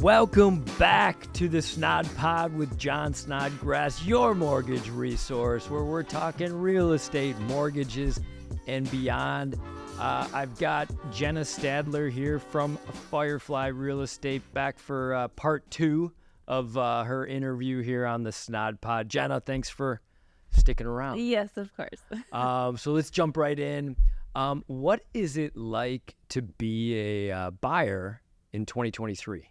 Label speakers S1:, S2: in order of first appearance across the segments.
S1: Welcome back to the Snod Pod with John Snodgrass, your mortgage resource, where we're talking real estate, mortgages, and beyond. I've got Jenna Stadler here from Firefly Real Estate back for part 2 of her interview here on the Snod Pod. Jenna, thanks for sticking around.
S2: Yes, of course.
S1: So let's jump right in. What is it like to be a buyer in 2023?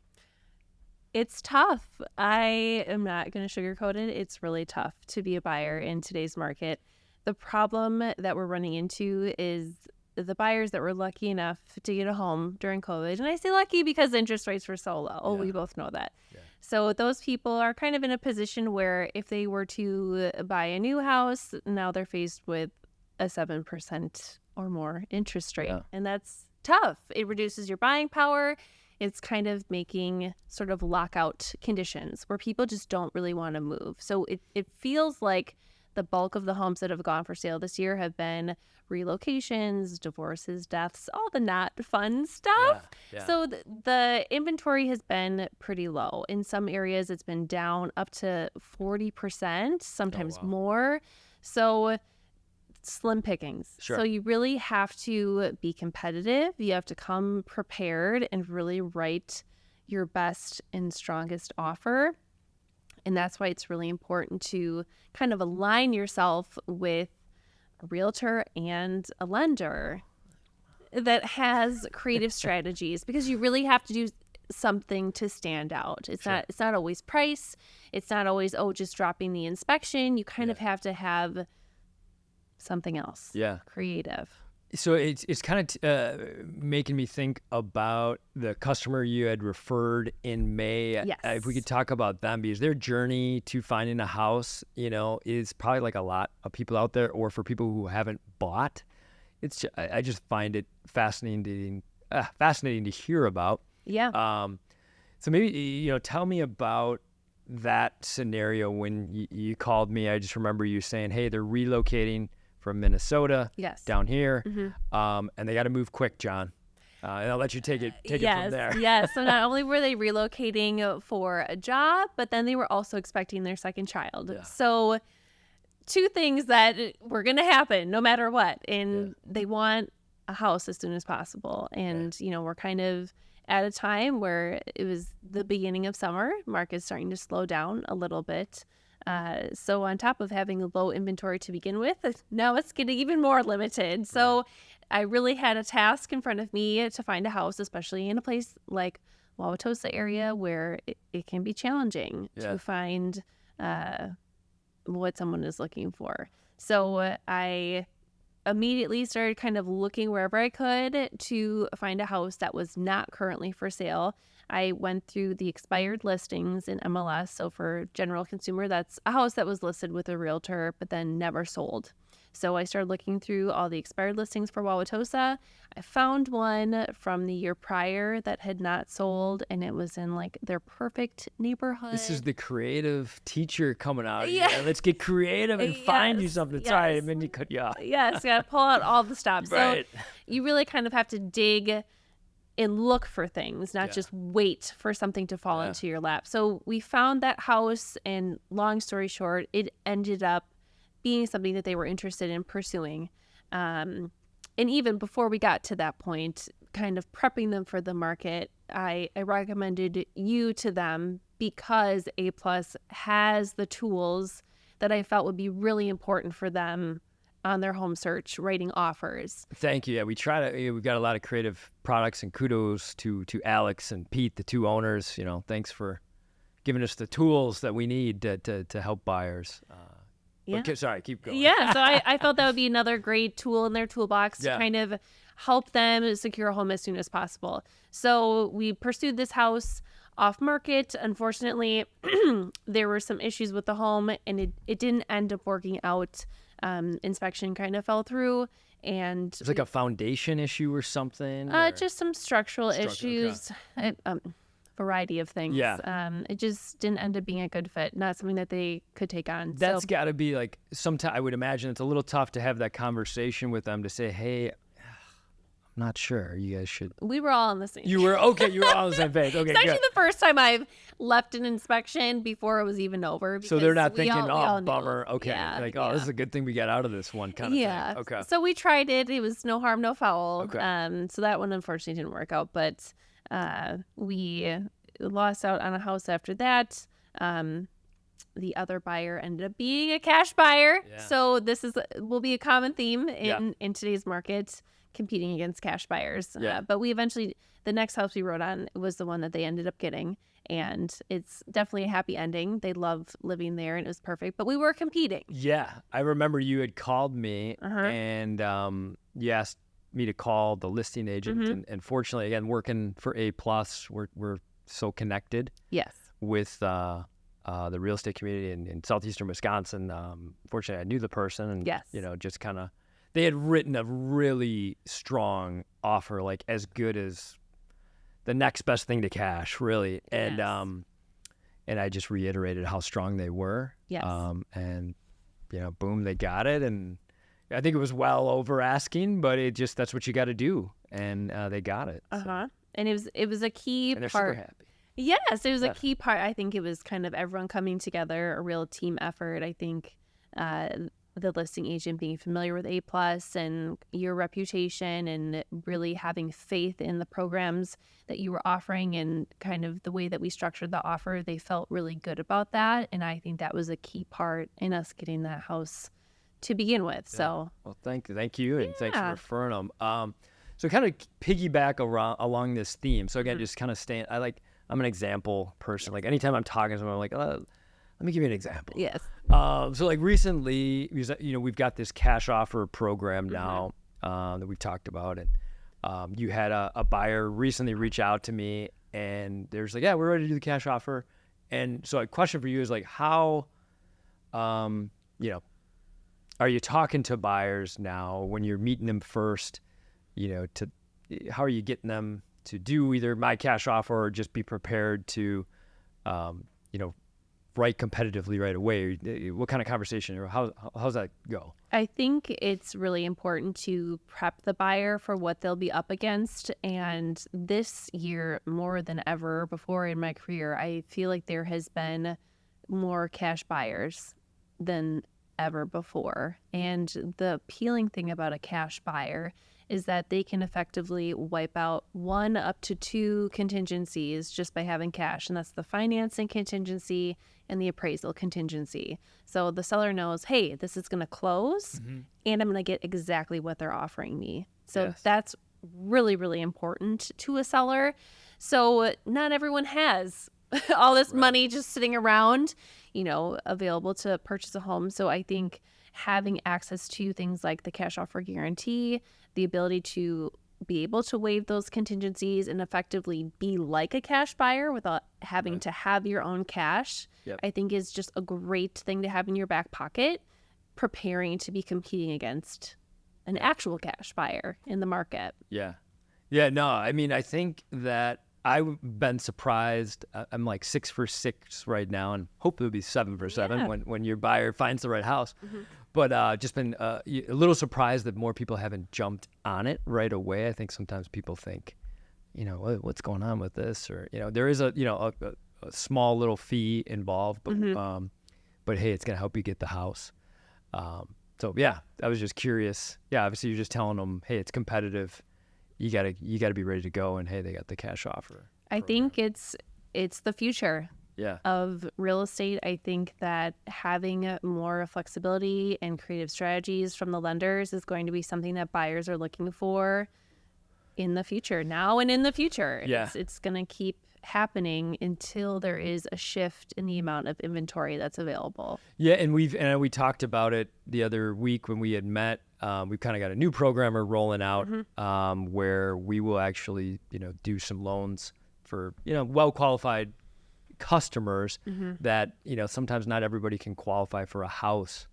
S2: It's tough. I am not going to sugarcoat it. It's really tough to be a buyer in today's market. The problem that we're running into is the buyers that were lucky enough to get a home during COVID. And I say lucky because interest rates were so low. Oh, we both know that. Yeah. So those people are kind of in a position where if they were to buy a new house, now they're faced with a 7% or more interest rate. Yeah. And that's tough. It reduces your buying power. It's kind of making sort of lockout conditions where people just don't really want to move. So it feels like the bulk of the homes that have gone for sale this year have been relocations, divorces, deaths, all the not fun stuff. Yeah. So the inventory has been pretty low. In some areas, it's been down up to 40%, sometimes more. So slim pickings. Sure. So you really have to be competitive. You have to come prepared and really write your best and strongest offer. And that's why it's really important to kind of align yourself with a realtor and a lender that has creative strategies, because you really have to do something to stand out. It's not always price. It's not always, just dropping the inspection. You kind of have to have something else. Yeah. Creative.
S1: So it's kind of making me think about the customer you had referred in May.
S2: Yes.
S1: If we could talk about them, because their journey to finding a house, is probably like a lot of people out there, or for people who haven't bought. I just find it fascinating to hear about.
S2: Yeah.
S1: So maybe, tell me about that scenario when you called me. I just remember you saying, hey, they're relocating from Minnesota down here, and they got to move quick, John. And I'll let you take it from there.
S2: Yes. So not only were they relocating for a job, but then they were also expecting their second child. Yeah. So 2 things that were going to happen no matter what. And they want a house as soon as possible. And, we're kind of at a time where it was the beginning of summer. Market's starting to slow down a little bit. So on top of having a low inventory to begin with, now it's getting even more limited. So I really had a task in front of me to find a house, especially in a place like Wauwatosa area where it can be challenging to find what someone is looking for. So I immediately started kind of looking wherever I could to find a house that was not currently for sale. I went through the expired listings in MLS. So for general consumer, that's a house that was listed with a realtor, but then never sold. So I started looking through all the expired listings for Wauwatosa. I found one from the year prior that had not sold, and it was in like their perfect neighborhood.
S1: This is the creative teacher coming out. Yeah. Let's get creative and find you something. Yes. Sorry, I meant to cut you off.
S2: Yes, you got to pull out all the stops. Right. So you really kind of have to dig and look for things, not just wait for something to fall into your lap. So we found that house, and long story short, it ended up being something that they were interested in pursuing. And even before we got to that point, kind of prepping them for the market, I recommended you to them because A+ has the tools that I felt would be really important for them on their home search, writing offers.
S1: Thank you. Yeah, we've got a lot of creative products, and kudos to Alex and Pete, the 2 owners. Thanks for giving us the tools that we need to help buyers. Sorry, keep going.
S2: Yeah, so I felt that would be another great tool in their toolbox to kind of help them secure a home as soon as possible. So we pursued this house off market. Unfortunately, there were some issues with the home, and it didn't end up working out. Inspection kind of fell through, and
S1: it's like a foundation issue or something.
S2: Just some structural issues. Okay. Variety of things. Yeah. It just didn't end up being a good fit. Not something that they could take on.
S1: That's got to be like, sometimes I would imagine it's a little tough to have that conversation with them to say, hey, not sure. You guys should.
S2: We were all on the same.
S1: You were okay. You were all on the same page. Okay,
S2: It's actually
S1: good.
S2: the first time I've left an inspection before it was even over.
S1: So they're not
S2: because
S1: thinking,
S2: we all
S1: oh,
S2: knew.
S1: bummer. Okay,
S2: Yeah,
S1: like, oh, this is a good thing we got out of this one kind of
S2: yeah.
S1: thing. Okay.
S2: So we tried it. It was no harm, no foul.
S1: Okay.
S2: So that one unfortunately didn't work out, but we lost out on a house after that. The other buyer ended up being a cash buyer.
S1: Yeah.
S2: So this will be a common theme in today's market, competing against cash buyers.
S1: Yeah.
S2: But we eventually, the next house we wrote on was the one that they ended up getting. And it's definitely a happy ending. They loved living there and it was perfect. But we were competing.
S1: Yeah. I remember you had called me
S2: Uh-huh.
S1: and you asked me to call the listing agent.
S2: Mhm.
S1: And fortunately, again, working for A+, we're so connected
S2: Yes.
S1: with the real estate community in southeastern Wisconsin. Fortunately, I knew the person and,
S2: Yes.
S1: just kind of, they had written a really strong offer, like as good as the next best thing to cash, really. And
S2: Yes.
S1: and I just reiterated how strong they were.
S2: Yes.
S1: And, boom, they got it. And I think it was well over asking, but that's what you got to do. And they got it. So.
S2: Uh-huh. And it was a key
S1: And they're
S2: part.
S1: super happy.
S2: Yes, it was a
S1: Definitely.
S2: key part. I think it was kind of everyone coming together, a real team effort. I think the listing agent being familiar with A+ and your reputation and really having faith in the programs that you were offering and kind of the way that we structured the offer, they felt really good about that. And I think that was a key part in us getting that house to begin with.
S1: Yeah.
S2: So,
S1: Well, thank you, and thanks for
S2: Yeah.
S1: referring them. So kind of piggyback along this theme. So again,
S2: Mhm.
S1: just kind of I'm an example person. Like anytime I'm talking to someone, I'm like, let me give you an example.
S2: yes.
S1: So like recently, because, we've got this cash offer program now that we've talked about, and you had a buyer recently reach out to me, and there's like, yeah, we're ready to do the cash offer, and so a question for you is like, how, are you talking to buyers now when you're meeting them first? How are you getting them to do either my cash offer or just be prepared to, write competitively right away? What kind of conversation or how's that go?
S2: I think it's really important to prep the buyer for what they'll be up against. And this year, more than ever before in my career, I feel like there has been more cash buyers than ever before. And the appealing thing about a cash buyer is that they can effectively wipe out 1 up to 2 contingencies just by having cash. And that's the financing contingency and the appraisal contingency. So the seller knows, hey, this is going to close and I'm going to get exactly what they're offering me. So
S1: Yes.
S2: that's really, really important to a seller. So not everyone has all this money just sitting around, available to purchase a home. So I think having access to things like the cash offer guarantee, the ability to be able to waive those contingencies and effectively be like a cash buyer without having to have your own cash,
S1: Yep.
S2: I think is just a great thing to have in your back pocket, preparing to be competing against an actual cash buyer in the market.
S1: Yeah. Yeah, no, I mean, I think that I've been surprised. I'm like 6 for 6 right now, and hope it'll be 7 for 7
S2: Yeah.
S1: when your buyer finds the right house. But just been a little surprised that more people haven't jumped on it right away. I think sometimes people think, what's going on with this? Or, there is a small little fee involved, but hey, it's going to help you get the house. So yeah, I was just curious. Yeah, obviously you're just telling them, hey, it's competitive. You gotta be ready to go, and hey, they got the cash offer.
S2: I think it's the future
S1: Yeah.
S2: of real estate. I think that having more flexibility and creative strategies from the lenders is going to be something that buyers are looking for in the future, now and in the future.
S1: Yeah.
S2: It's going to keep happening until there is a shift in the amount of inventory that's available.
S1: Yeah, and we talked about it the other week when we had met. We've kind of got a new programmer rolling out where we will actually, do some loans for, well qualified customers that, sometimes not everybody can qualify for a house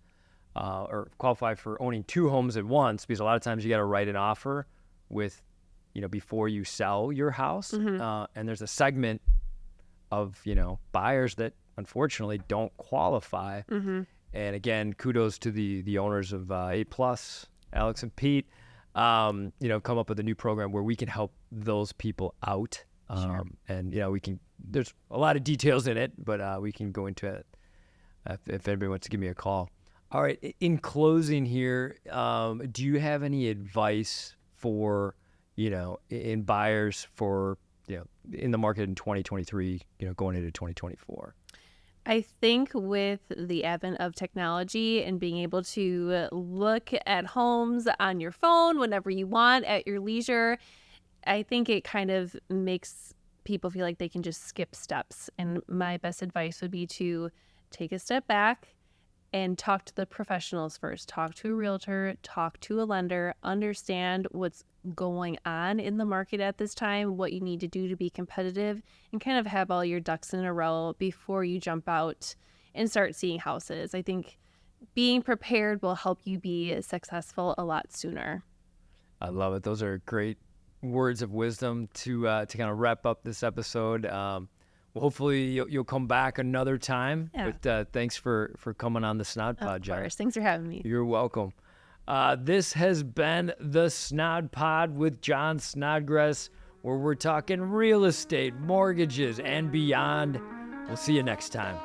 S1: or qualify for owning 2 homes at once, because a lot of times you got to write an offer with, before you sell your house. And there's a segment of, buyers that unfortunately don't qualify. And again, kudos to the owners of A+, Alex and Pete. come up with a new program where we can help those people out.
S2: Sure.
S1: And there's a lot of details in it, but we can go into it if anybody wants to give me a call. All right. In closing here, do you have any advice for, in buyers for, in the market in 2023, going into 2024?
S2: I think with the advent of technology and being able to look at homes on your phone whenever you want at your leisure, I think it kind of makes people feel like they can just skip steps. And my best advice would be to take a step back and talk to the professionals first. Talk to a realtor, talk to a lender, understand what's going on in the market at this time, what you need to do to be competitive, and kind of have all your ducks in a row before you jump out and start seeing houses. I think being prepared will help you be successful a lot sooner.
S1: I love it. Those are great words of wisdom to kind of wrap up this episode. Well, hopefully you'll come back another time.
S2: Yeah.
S1: But thanks for coming on the Snod Pod,
S2: Of
S1: John.
S2: course. Thanks for having me.
S1: You're welcome. This has been the Snod Pod with John Snodgrass, where we're talking real estate, mortgages, and beyond. We'll see you next time.